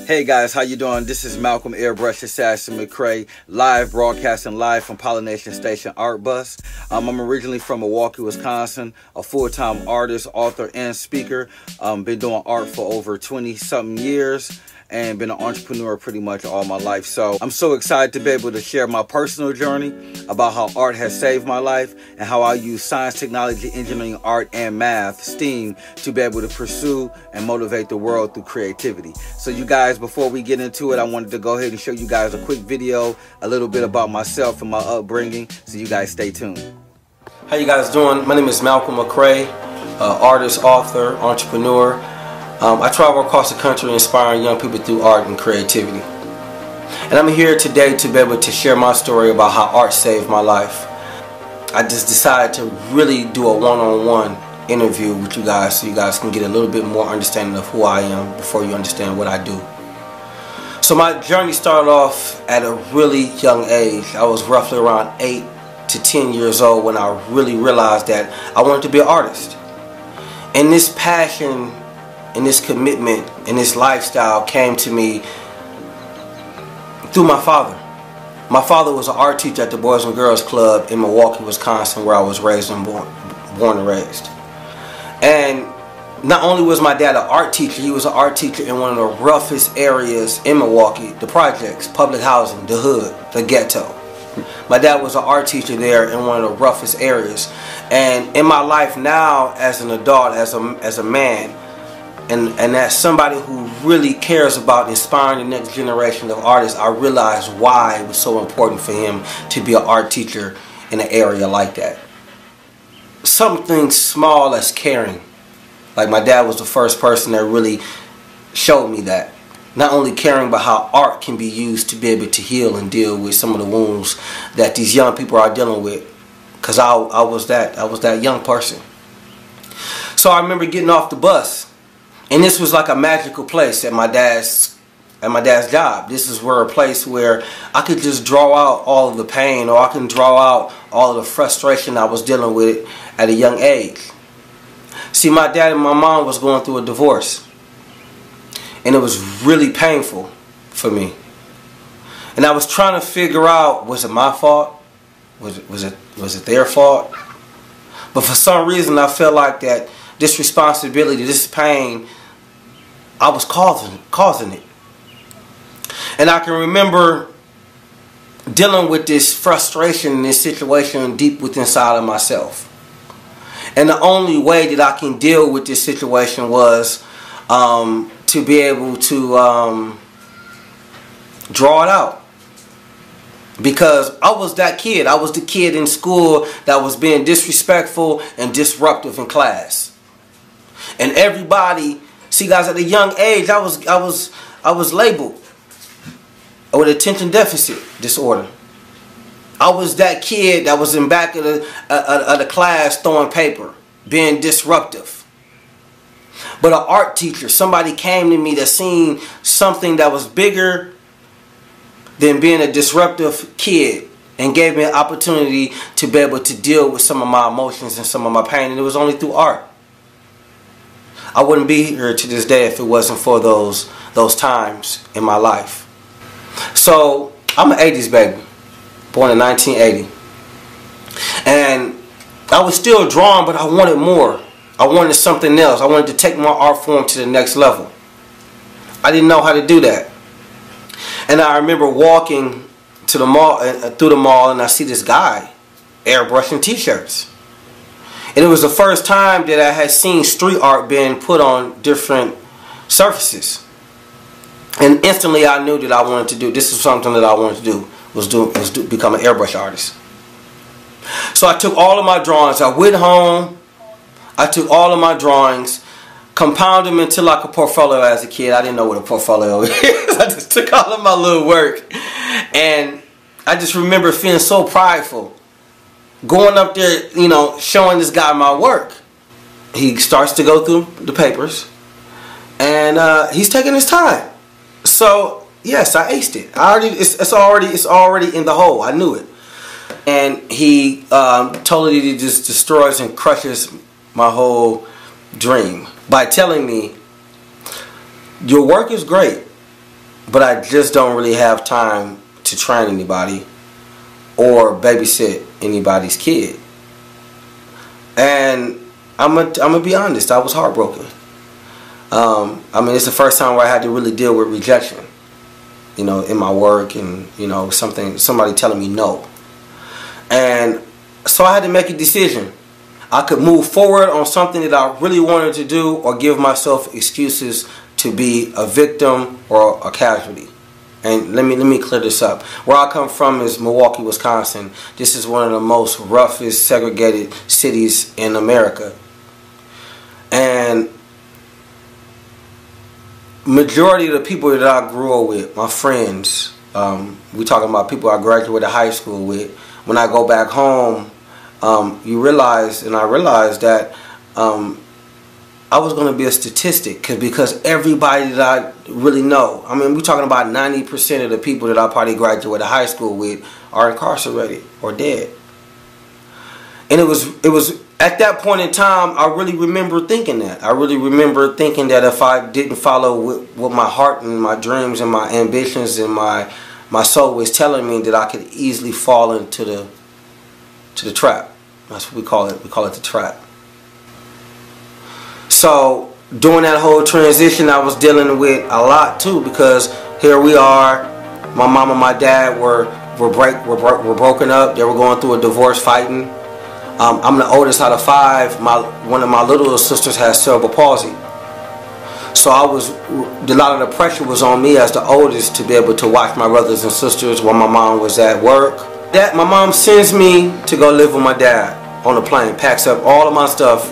Hey guys, how you doing? This is Malcolm Airbrush Assassin Mccrae, broadcasting live from Pollination Station Art Bus. I'm originally from Milwaukee, Wisconsin, a full-time artist, author, and speaker. Been doing art for over 20-something years and been an entrepreneur pretty much all my life. So I'm so excited to be able to share my personal journey about how art has saved my life and how I use science, technology, engineering, art, and math, STEAM, to be able to pursue and motivate the world through creativity. So you guys, before we get into it, I wanted to go ahead and show you guys a quick video, a little bit about myself and my upbringing, so you guys stay tuned. How you guys doing? My name is Malcolm Mccrae, artist, author, entrepreneur. I travel across the country inspiring young people through art and creativity. And I'm here today to be able to share my story about how art saved my life. I just decided to really do a one-on-one interview with you guys so you guys can get a little bit more understanding of who I am before you understand what I do. So my journey started off at a really young age. I was roughly around 8 to 10 years old when I really realized that I wanted to be an artist. And this passion and this commitment and this lifestyle came to me through my father. My father was an art teacher at the Boys and Girls Club in Milwaukee, Wisconsin, where I was raised and born and raised. And not only was my dad an art teacher, he was an art teacher in one of the roughest areas in Milwaukee, the projects, public housing, the hood, the ghetto. My dad was an art teacher there in one of the roughest areas. And in my life now as an adult, as a man, and as somebody who really cares about inspiring the next generation of artists, I realized why it was so important for him to be an art teacher in an area like that. Something small as caring. Like my dad was the first person that really showed me that. Not only caring, but how art can be used to be able to heal and deal with some of the wounds that these young people are dealing with. Because I was that young person. So I remember getting off the bus. And this was like a magical place at my dad's job. This is a place where I could just draw out all of the pain, or I can draw out all of the frustration I was dealing with at a young age. See, my dad and my mom was going through a divorce. And it was really painful for me. And I was trying to figure out, was it my fault? Was it their fault? But for some reason I felt like that this responsibility, this pain, I was causing it. And I can remember dealing with this frustration and this situation deep within inside of myself. And the only way that I can deal with this situation was to be able to draw it out. Because I was that kid. I was the kid in school that was being disrespectful and disruptive in class. And everybody, see guys, at a young age, I was labeled with attention deficit disorder. I was that kid that was in back of the class throwing paper, being disruptive. But an art teacher, somebody came to me that seen something that was bigger than being a disruptive kid and gave me an opportunity to be able to deal with some of my emotions and some of my pain, and it was only through art. I wouldn't be here to this day if it wasn't for those times in my life. So I'm an 80s baby, born in 1980. And I was still drawing, but I wanted more. I wanted something else. I wanted to take my art form to the next level. I didn't know how to do that. And I remember walking to the mall, through the mall, and I see this guy airbrushing t-shirts. And it was the first time that I had seen street art being put on different surfaces. And instantly I knew that I wanted to do, this was something that I wanted to do, was become an airbrush artist. So I took all of my drawings, I went home, I took all of my drawings, compounded them into like a portfolio as a kid. I didn't know what a portfolio is. I just took all of my little work. And I just remember feeling so prideful. Going up there, you know, showing this guy my work. He starts to go through the papers. And he's taking his time. So, yes, I aced it. It's already in the hole. I knew it. And he totally just destroys and crushes my whole dream by telling me, your work is great, but I just don't really have time to train anybody or babysit anybody's kid. And I'm gonna be honest, I was heartbroken. I mean, it's the first time where I had to really deal with rejection, you know, in my work, and, you know, somebody telling me no. And so I had to make a decision. I could move forward on something that I really wanted to do, or give myself excuses to be a victim or a casualty. And let me clear this up. Where I come from is Milwaukee, Wisconsin. This is one of the most roughest segregated cities in America. And majority of the people that I grew up with, my friends, we talking about people I graduated high school with. When I go back home, you realize, and I realized that I was going to be a statistic, because everybody that I really know, I mean, we're talking about 90% of the people that I probably graduated high school with are incarcerated or dead. And it was at that point in time, I really remember thinking that. I really remember thinking that if I didn't follow what my heart and my dreams and my ambitions and my soul was telling me, that I could easily fall into the trap. That's what we call it. We call it the trap. So during that whole transition, I was dealing with a lot too, because here we are, my mom and my dad were broken up. They were going through a divorce, fighting. I'm the oldest out of 5. One of my little sisters has cerebral palsy. So a lot of the pressure was on me as the oldest to be able to watch my brothers and sisters while my mom was at work. My mom sends me to go live with my dad on the plane, packs up all of my stuff,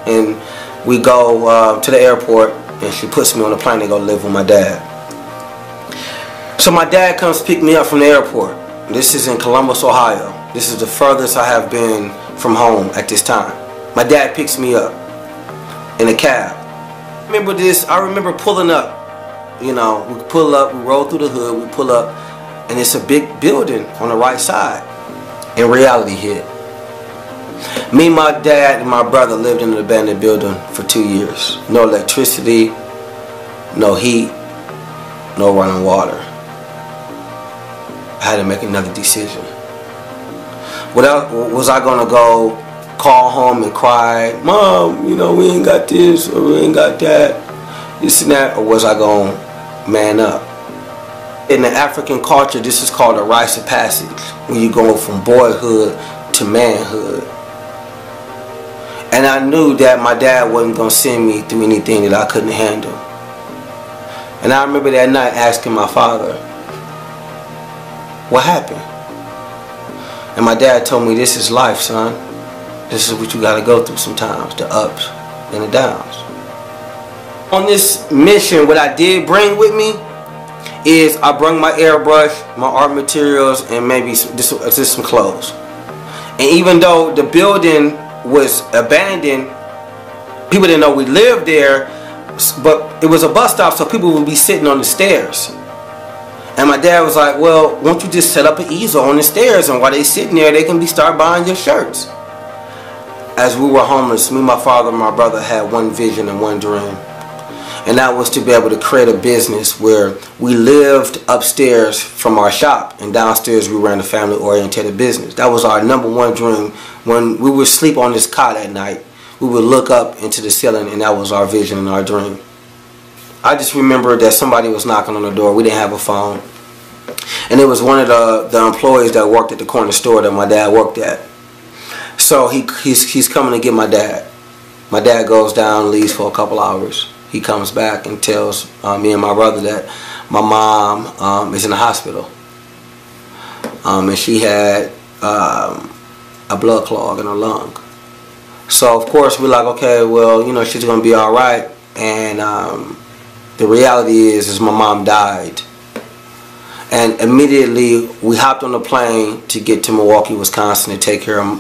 and we go to the airport, and she puts me on the plane to go live with my dad. So my dad comes pick me up from the airport. This is in Columbus, Ohio. This is the furthest I have been from home at this time. My dad picks me up in a cab. I remember pulling up. You know, we pull up, we roll through the hood, we pull up, and it's a big building on the right side. And reality hit. Me, my dad, and my brother lived in an abandoned building for 2 years. No electricity, no heat, no running water. I had to make another decision. Was I going to go call home and cry, Mom, you know, we ain't got this, or we ain't got that, this and that, or was I going to man up? In the African culture, this is called a rites of passage, when you go from boyhood to manhood. And I knew that my dad wasn't going to send me through anything that I couldn't handle. And I remember that night asking my father, what happened? And my dad told me, this is life, son. This is what you got to go through sometimes, the ups and the downs. On this mission, what I did bring with me is I brought my airbrush, my art materials, and maybe just some clothes. And even though the building was abandoned, people didn't know we lived there, but it was a bus stop, so people would be sitting on the stairs. And my dad was like, well, won't you just set up an easel on the stairs, and while they sitting there, they can start buying your shirts. As we were homeless, me, my father, and my brother had one vision and one dream. And that was to be able to create a business where we lived upstairs from our shop, and downstairs we ran a family-oriented business. That was our #1 dream. When we would sleep on this cot at night, we would look up into the ceiling, and that was our vision and our dream. I just remember that somebody was knocking on the door. We didn't have a phone. And it was one of the employees that worked at the corner store that my dad worked at. So he's coming to get my dad. My dad goes down, leaves for a couple hours. He comes back and tells me and my brother that my mom is in the hospital. And she had a blood clog in her lung. So of course we're like, okay, well, you know, she's gonna be all right. And the reality is my mom died. And immediately we hopped on the plane to get to Milwaukee, Wisconsin to take care of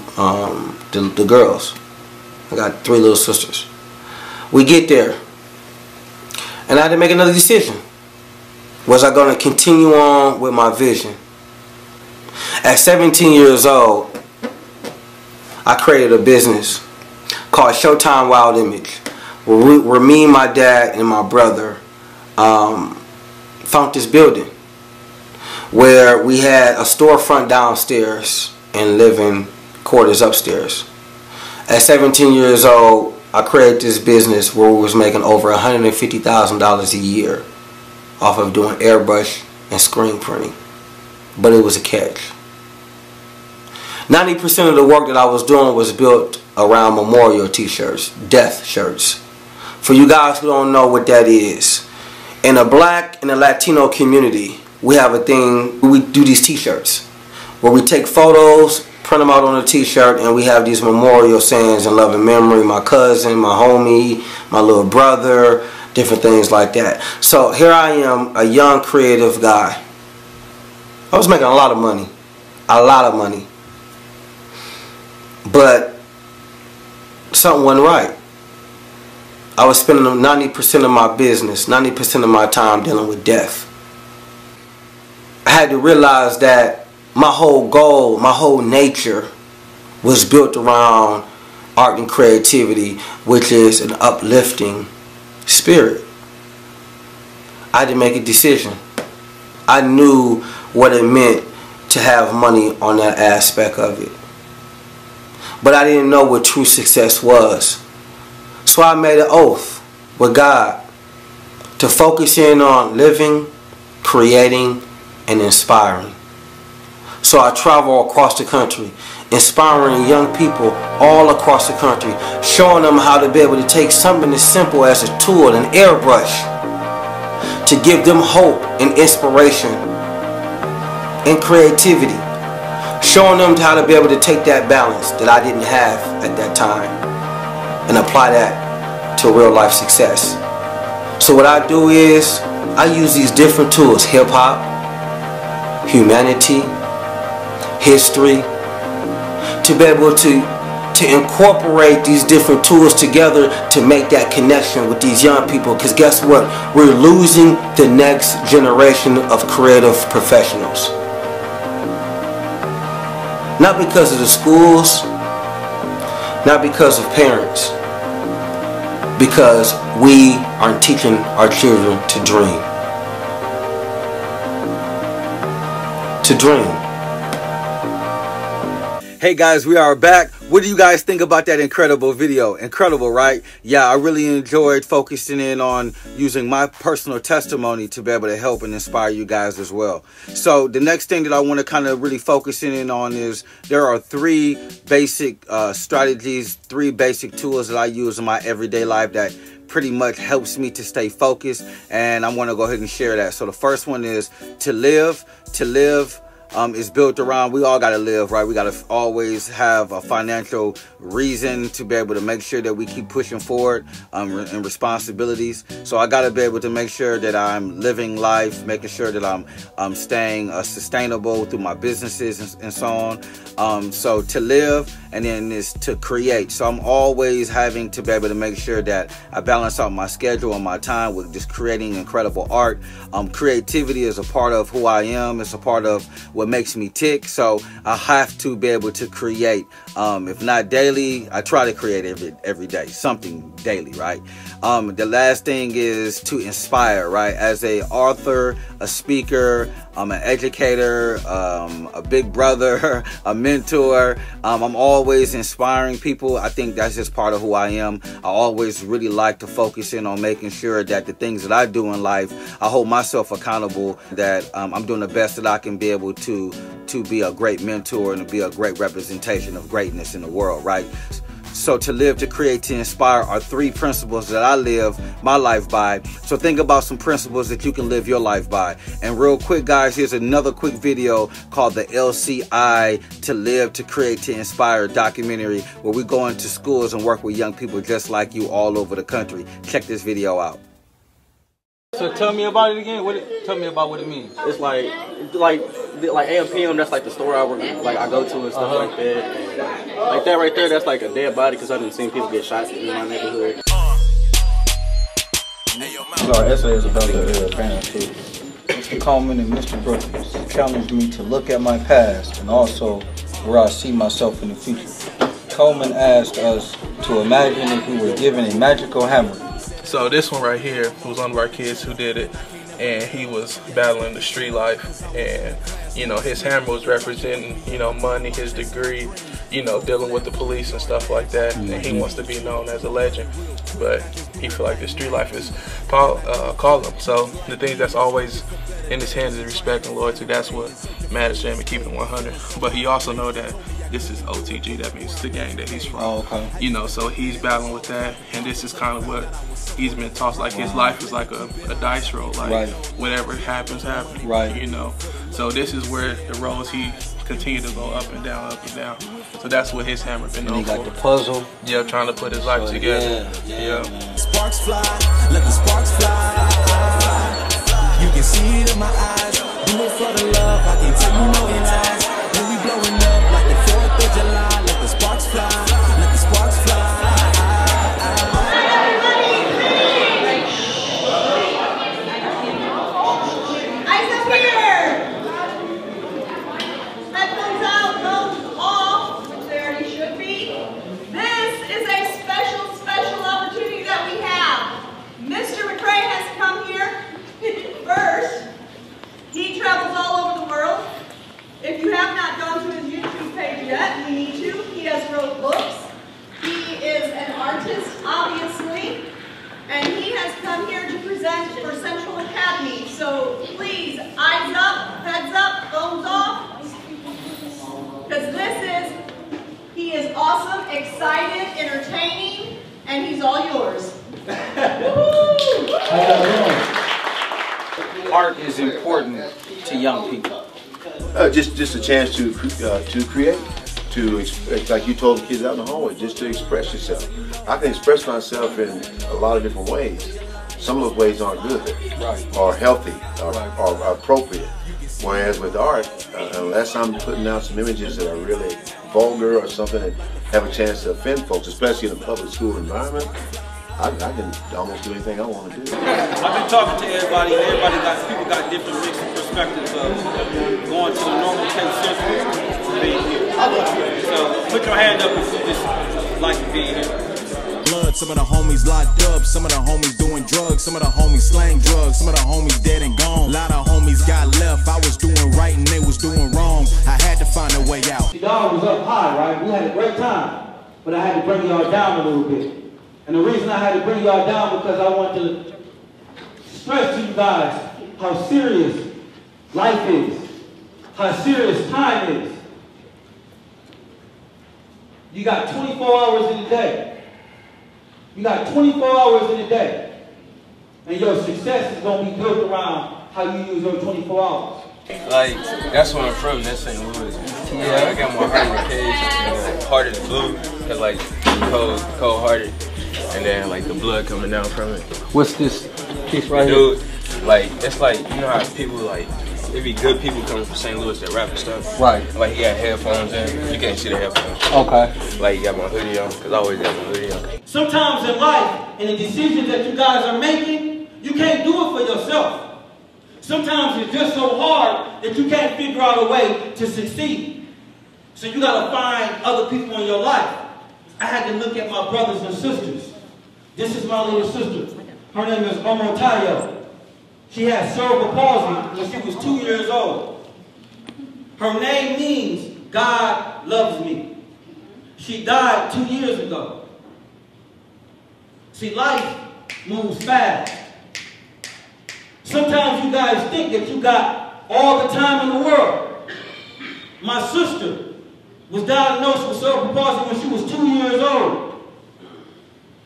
the girls. I got 3 little sisters. We get there, and I had to make another decision. Was I going to continue on with my vision? At 17 years old, I created a business called Showtime Wild Image, where me, my dad, and my brother found this building where we had a storefront downstairs and living quarters upstairs. At 17 years old, I created this business where we was making over $150,000 a year off of doing airbrush and screen printing. But it was a catch. 90% of the work that I was doing was built around memorial t-shirts, death shirts. For you guys who don't know what that is, in the Black and the Latino community, we have a thing, we do these t-shirts where we take photos, print them out on a t-shirt, and we have these memorial sayings in love and memory, my cousin, my homie, my little brother, different things like that. So here I am, a young creative guy. I was making a lot of money, but something wasn't right. I was spending 90% of my business, 90% of my time dealing with death. I had to realize that my whole goal, my whole nature was built around art and creativity, which is an uplifting spirit. I had to make a decision. I knew what it meant to have money on that aspect of it. But I didn't know what true success was. So I made an oath with God to focus in on living, creating, and inspiring. So I travel across the country, inspiring young people all across the country, showing them how to be able to take something as simple as a tool, an airbrush, to give them hope and inspiration and creativity. Showing them how to be able to take that balance that I didn't have at that time and apply that to real life success. So what I do is I use these different tools, hip hop, humanity, history, to be able to incorporate these different tools together to make that connection with these young people. Because guess what? We're losing the next generation of creative professionals. Not because of the schools, not because of parents, because we aren't teaching our children to dream. To dream. Hey guys, we are back. What do you guys think about that incredible video? Incredible, right? Yeah, I really enjoyed focusing in on using my personal testimony to be able to help and inspire you guys as well. So the next thing that I want to kind of really focus in on is there are three basic strategies, three basic tools that I use in my everyday life that pretty much helps me to stay focused, and I want to go ahead and share that. So the first one is to live. To live is built around, we all got to live, right? We got to always have a financial reason to be able to make sure that we keep pushing forward in responsibilities. So I got to be able to make sure that I'm living life, making sure that I'm staying sustainable through my businesses and so on. So to live, and then is to create. So I'm always having to be able to make sure that I balance out my schedule and my time with just creating incredible art. Creativity is a part of who I am. It's a part of what makes me tick. So I have to be able to create. If not daily, I try to create every day, something daily, right? The last thing is to inspire, right? As a author, a speaker, I'm an educator, a big brother, a mentor. I'm always inspiring people. I think that's just part of who I am. I always really like to focus in on making sure that the things that I do in life, I hold myself accountable, that I'm doing the best that I can be able to be a great mentor and to be a great representation of greatness in the world, right? So to live, to create, to inspire are three principles that I live my life by. So think about some principles that you can live your life by. And real quick, guys, here's another quick video called the LCI, to live, to create, to inspire documentary, where we go into schools and work with young people just like you all over the country. Check this video out. So tell me about it again. Tell me about what it means. It's like A.M. P.M. That's like the store I work, like I go to and stuff like that. Like that right there, that's like a dead body because I didn't see people get shot in my neighborhood. Our essay is about the parents too. Mr. Coleman and Mr. Brooks challenged me to look at my past and also where I see myself in the future. Coleman asked us to imagine if we were given a magical hammer. So this one right here was one of our kids who did it. and he was battling the street life, and his hammer was representing money, his degree, dealing with the police and stuff like that, and he wants to be known as a legend, but he feel like the street life is calling him. So the thing that's always in his hands is respect and loyalty. That's what matters to him, and keeping it 100. But he also know that this is OTG, that means the gang that he's from. Oh, okay. So he's battling with that, and this is kind of what he's been taught. Like his life is like a dice roll, like whatever happens, happens. Right. So this is where the roles he continue to go up and down, up and down. So that's what his hammer been known for. He got the puzzle. Yeah, trying to put his life together. Yeah. Sparks fly, let the sparks fly. You can see it in my eyes. Do it for the love, I can tell you no lies. When we blowing up like the 4th of July, let the sparks fly, let the sparks fly. If you have not gone to his YouTube page yet, you need to. He has wrote books. He is an artist, obviously, and he has come here to present for Central Academy. So please, eyes up, heads up, thumbs off, because he is awesome, excited, entertaining, and he's all yours. Art is important to young people. Just a chance to create, like you told the kids out in the hallway, just to express yourself. I can express myself in a lot of different ways. Some of those ways aren't good, or healthy, or appropriate. Whereas with art, unless I'm putting out some images that are really vulgar or something that have a chance to offend folks, especially in a public school environment, I can almost do anything I want to do. I've been talking to everybody, and people got different mixed perspectives of going to the normal Cape Central to being here. So put your hand up if you just like to be here. Blood, some of the homies locked up, some of the homies doing drugs, some of the homies slang drugs, some of the homies dead and gone. A lot of homies got left, I was doing right and they was doing wrong. I had to find a way out. Y'all was up high, right? We had a great time, but I had to bring y'all down a little bit. And the reason I had to bring y'all down because I want to stress to you guys how serious life is, how serious time is. You got 24 hours in a day. You got 24 hours in a day. And your success is going to be built around how you use your 24 hours. Like, that's where I'm from, that's St. Louis. Yeah, I got my heart in the cage, heart is blue, cause like cold-hearted. And then like the blood coming down from it. What's this piece right here? Like, it's like, you know how people like, it be good people coming from St. Louis that rap and stuff. Right. Like he got headphones in, you can't see the headphones. Okay. Like you got my hoodie on, cause I always got my hoodie on. Sometimes in life, in the decisions that you guys are making, you can't do it for yourself. Sometimes it's just so hard that you can't figure out a way to succeed. So you gotta find other people in your life. I had to look at my brothers and sisters. This is my little sister. Her name is Omotayo. She had cerebral palsy when she was 2 years old. Her name means God loves me. She died 2 years ago. See, life moves fast. Sometimes you guys think that you got all the time in the world. My sister was diagnosed with cerebral palsy when she was 2 years old.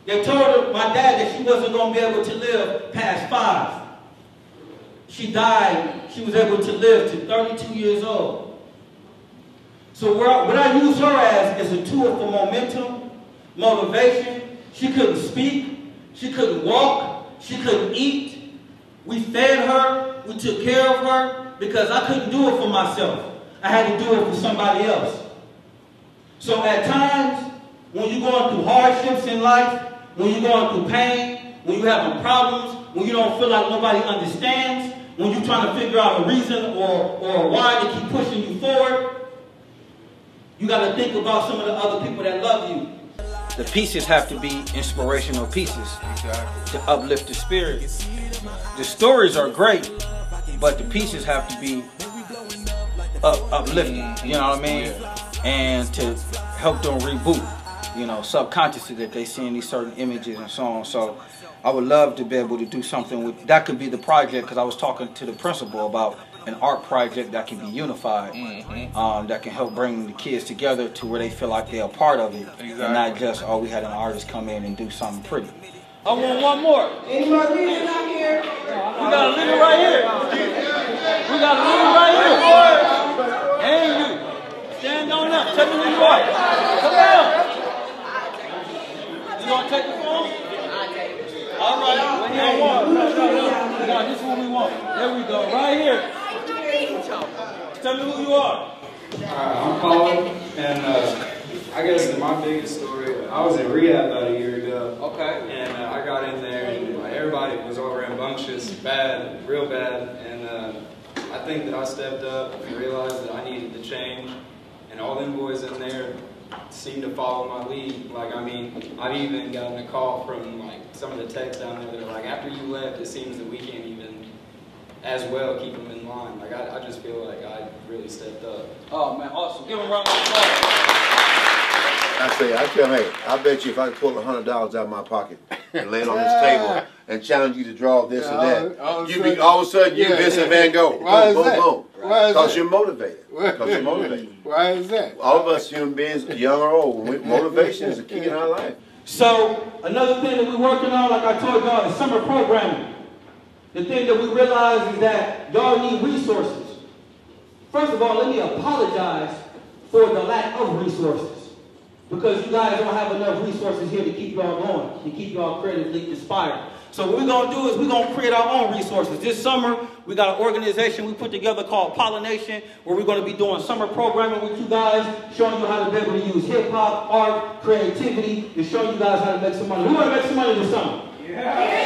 They told her, my dad, that she wasn't going to be able to live past 5. She died, she was able to live to 32 years old. So what I use her as is a tool for momentum, motivation. She couldn't speak, she couldn't walk, she couldn't eat. We fed her, we took care of her, because I couldn't do it for myself. I had to do it for somebody else. So at times, when you're going through hardships in life, when you're going through pain, when you're having problems, when you don't feel like nobody understands, when you're trying to figure out a reason or why they keep pushing you forward, you got to think about some of the other people that love you. The pieces have to be inspirational pieces to uplift the spirit. the stories are great, but the pieces have to be uplifting, you know what I mean? And to help them reboot, you know, subconsciously that they seeing these certain images and so on. So I would love to be able to do something with, that could be the project, because I was talking to the principal about an art project that can be unified, that can help bring the kids together to where they feel like they're a part of it, and not just, oh, we had an artist come in and do something pretty. I want one more. Any more leaders out here? We got a leader right here. We got a leader right here. And you. Stand on up. Tell me who you are. Come on. You gonna take the phone? All right. We don't want. No, this is what we want. There we go. Right here. Tell me who you are. I'm Colin, and I guess my biggest story, I was in rehab about a year ago. Okay. And I got in there, and like, everybody was all rambunctious, bad, real bad, and I think that I stepped up and realized that I needed to change, and all them boys in there seemed to follow my lead. Like, I mean, I've even gotten a call from like some of the techs down there that are like, after you left, it seems that we can't even as well keep them in line. Like, I just feel like I really stepped up. Oh man, awesome. Give them a round of applause. I tell him, hey, I bet you if I could pull $100 out of my pocket and lay it on this table and challenge you to draw this and that, all of a sudden you Vincent Van Gogh. Why boom, is boom, boom. Because you're motivated. Why is that? All of us human beings, young or old, motivation is a key in our life. So another thing that we're working on, like I told y'all, is summer programming. The thing that we realize is that y'all need resources. First of all, let me apologize for the lack of resources, because you guys don't have enough resources here to keep y'all going, to keep y'all creatively inspired. So what we're going to do is we're going to create our own resources. This summer, we got an organization we put together called Pollination, where we're going to be doing summer programming with you guys, showing you how to be able to use hip-hop, art, creativity, and showing you guys how to make some money. We want to make some money this summer. Yeah.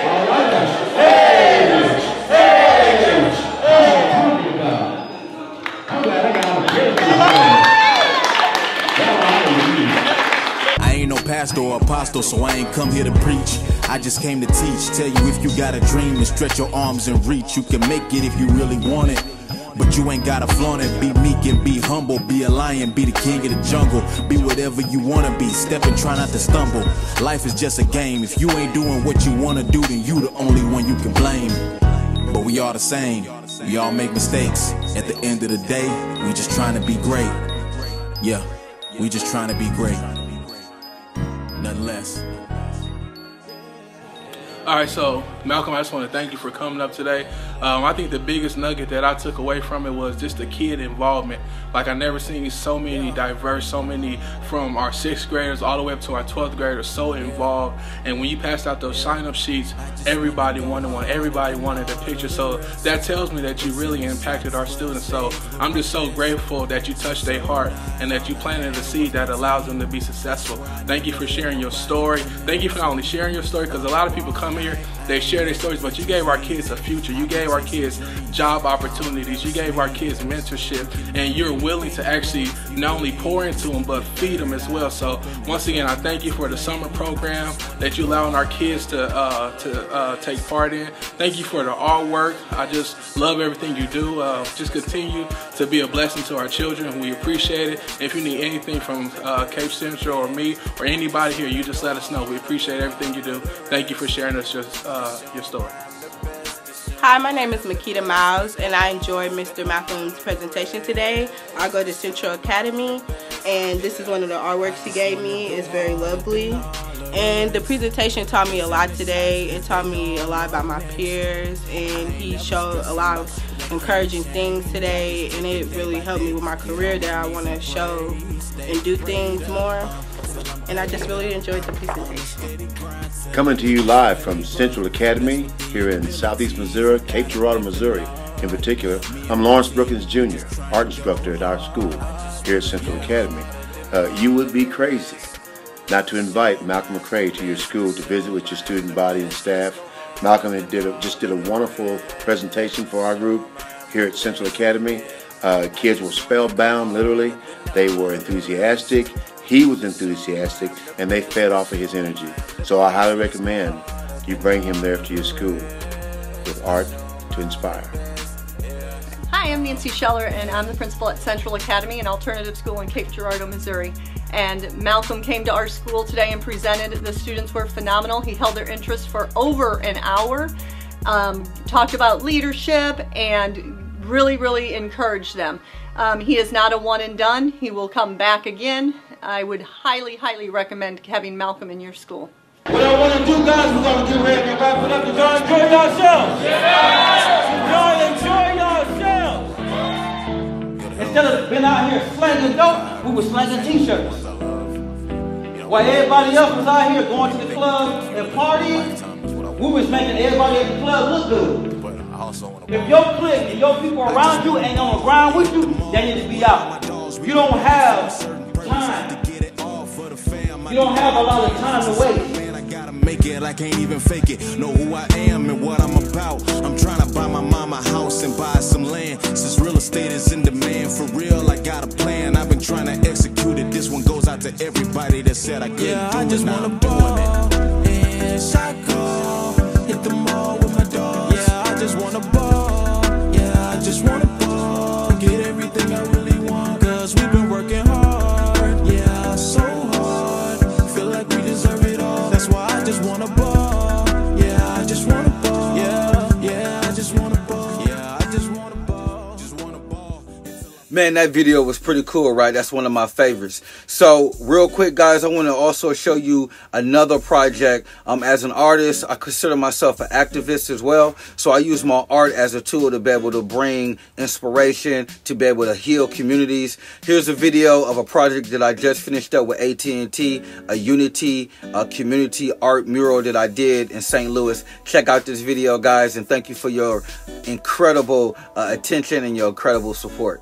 All right, guys. Hey! Hey! Hey! I'm glad I got all the I ain't no pastor or apostle, so I ain't come here to preach. I just came to teach. Tell you if you got a dream and stretch your arms and reach, you can make it if you really want it. But you ain't gotta flaunt it. Be meek and be humble. Be a lion, be the king of the jungle. Be whatever you wanna be. Step and try not to stumble. Life is just a game. If you ain't doing what you wanna do, then you the only one you can blame. But we all the same. We all make mistakes. At the end of the day, we just trying to be great. Yeah, we just trying to be great. Nothing less. All right, so Malcolm, I just want to thank you for coming up today. I think the biggest nugget that I took away from it was just the kid involvement. Like, I never seen so many diverse, so many from our 6th graders all the way up to our 12th graders so involved. And when you passed out those sign-up sheets, everybody wanted one, everybody wanted a picture. So that tells me that you really impacted our students. So I'm just so grateful that you touched their heart and that you planted a seed that allows them to be successful. Thank you for sharing your story. Thank you for not only sharing your story, because a lot of people come here, they share their stories, but you gave our kids a future. You gave our kids job opportunities. You gave our kids mentorship, and you're willing to actually not only pour into them, but feed them as well. So once again, I thank you for the summer program that you allowing our kids to take part in. Thank you for the artwork. I just love everything you do. Just continue to be a blessing to our children. We appreciate it. If you need anything from Cape Central or me or anybody here, you just let us know. We appreciate everything you do. Thank you for sharing us your story. Hi, my name is Makita Miles, and I enjoyed Mr. Malcolm's presentation today. I go to Central Academy, and this is one of the artworks he gave me. It's very lovely. And the presentation taught me a lot today. It taught me a lot about my peers, and he showed a lot of encouraging things today, and it really helped me with my career that I want to show and do things more. And I just really enjoyed the presentation. Coming to you live from Central Academy here in Southeast Missouri, Cape Girardeau, Missouri in particular. I'm Lawrence Brookins Jr., art instructor at our school here at Central Academy. You would be crazy not to invite Malcolm Mccrae to your school to visit with your student body and staff. Malcolm just did a wonderful presentation for our group here at Central Academy. Kids were spellbound, literally. They were enthusiastic. He was enthusiastic, and they fed off of his energy. So I highly recommend you bring him there to your school. with art to inspire. Hi, I'm Nancy Scheller, and I'm the principal at Central Academy, an alternative school in Cape Girardeau, Missouri. And Malcolm came to our school today and presented. The students were phenomenal. He held their interest for over an hour, talked about leadership, and really encouraged them. He is not a one and done. He will come back again. I would highly recommend having Malcolm in your school. What I want to do, guys, we're going to get ready to wrap it up. Did y'all enjoy yourselves? Yes! Y'all enjoy yourselves? Instead of being out here slanging dope, we were slanging t-shirts. While everybody else was out here going to the club and partying, we was making everybody at the club look good. If your clique and your people around you ain't on the ground with you, they need to be out. You don't have time. You don't have a lot of time to waste. Make it, I can't even fake it. Know who I am and what I'm about. I'm trying to buy my mama a house and buy some land. Since real estate is in demand, for real, I got a plan. I've been trying to execute it. This one goes out to everybody that said I couldn't do it. I just wanna ball and cycle, hit the mall with my dogs. Yeah, I just wanna ball. Yeah, I just wanna ball, get everything I really want. Cause we've been working hard. Yeah, so hard. Feel like we deserve it all. That's why I just wanna ball. Yeah, I just wanna ball. Yeah, I just wanna ball. Yeah, I just wanna ball. Just wanna ball. Man, that video was pretty cool, right? That's one of my favorites. So real quick, guys, I want to also show you another project. As an artist, I consider myself an activist as well. So I use my art as a tool to be able to bring inspiration, to be able to heal communities. Here's a video of a project that I just finished up with AT&T, a Unity community art mural that I did in St. Louis. Check out this video, guys, and thank you for your incredible attention and your incredible support.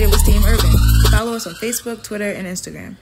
affiliated with S.T.E.A.M Urban. Follow us on Facebook, Twitter, and Instagram.